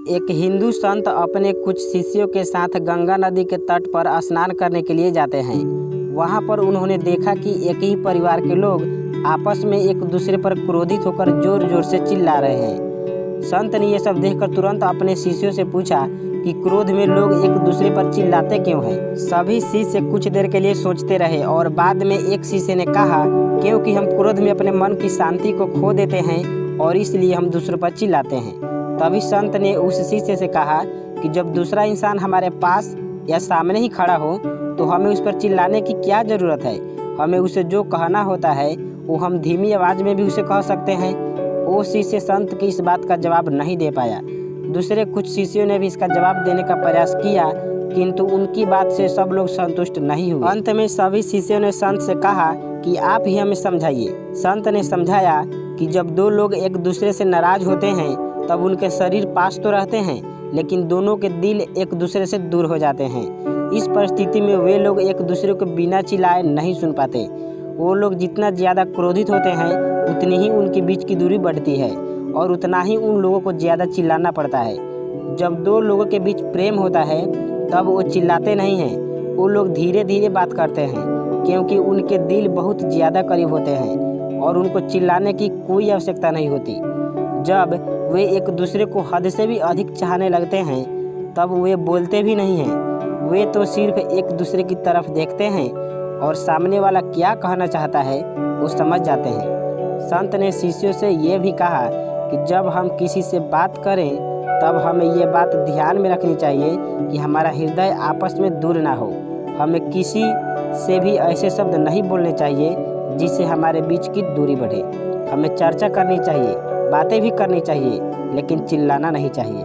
एक हिंदू संत अपने कुछ शिष्यों के साथ गंगा नदी के तट पर स्नान करने के लिए जाते हैं। वहां पर उन्होंने देखा कि एक ही परिवार के लोग आपस में एक दूसरे पर क्रोधित होकर जोर जोर से चिल्ला रहे हैं। संत ने यह सब देखकर तुरंत अपने शिष्यों से पूछा कि क्रोध में लोग एक दूसरे पर चिल्लाते क्यों हैं। सभी शिष्य कुछ देर के लिए सोचते रहे और बाद में एक शिष्य ने कहा, क्योंकि हम क्रोध में अपने मन की शांति को खो देते हैं और इसलिए हम दूसरों पर चिल्लाते हैं। तभी संत ने उस शिष्य से कहा कि जब दूसरा इंसान हमारे पास या सामने ही खड़ा हो तो हमें उस पर चिल्लाने की क्या ज़रूरत है। हमें उसे जो कहना होता है वो हम धीमी आवाज़ में भी उसे कह सकते हैं। वो शिष्य संत की इस बात का जवाब नहीं दे पाया। दूसरे कुछ शिष्यों ने भी इसका जवाब देने का प्रयास किया, किंतु उनकी बात से सब लोग संतुष्ट नहीं हुए। अंत में सभी शिष्यों ने संत से कहा कि आप ही हमें समझाइए। संत ने समझाया कि जब दो लोग एक दूसरे से नाराज होते हैं तब उनके शरीर पास तो रहते हैं, लेकिन दोनों के दिल एक दूसरे से दूर हो जाते हैं। इस परिस्थिति में वे लोग एक दूसरे को बिना चिल्लाए नहीं सुन पाते। वो लोग जितना ज़्यादा क्रोधित होते हैं उतनी ही उनके बीच की दूरी बढ़ती है और उतना ही उन लोगों को ज़्यादा चिल्लाना पड़ता है। जब दो लोगों के बीच प्रेम होता है तब वो चिल्लाते नहीं हैं, वो लोग धीरे धीरे बात करते हैं, क्योंकि उनके दिल बहुत ज़्यादा करीब होते हैं और उनको चिल्लाने की कोई आवश्यकता नहीं होती। जब वे एक दूसरे को हद से भी अधिक चाहने लगते हैं तब वे बोलते भी नहीं हैं। वे तो सिर्फ एक दूसरे की तरफ देखते हैं और सामने वाला क्या कहना चाहता है वो समझ जाते हैं। संत ने शिष्यों से ये भी कहा कि जब हम किसी से बात करें तब हमें ये बात ध्यान में रखनी चाहिए कि हमारा हृदय आपस में दूर ना हो। हमें किसी से भी ऐसे शब्द नहीं बोलने चाहिए जिससे हमारे बीच की दूरी बढ़े। हमें चर्चा करनी चाहिए, बातें भी करनी चाहिए, लेकिन चिल्लाना नहीं चाहिए।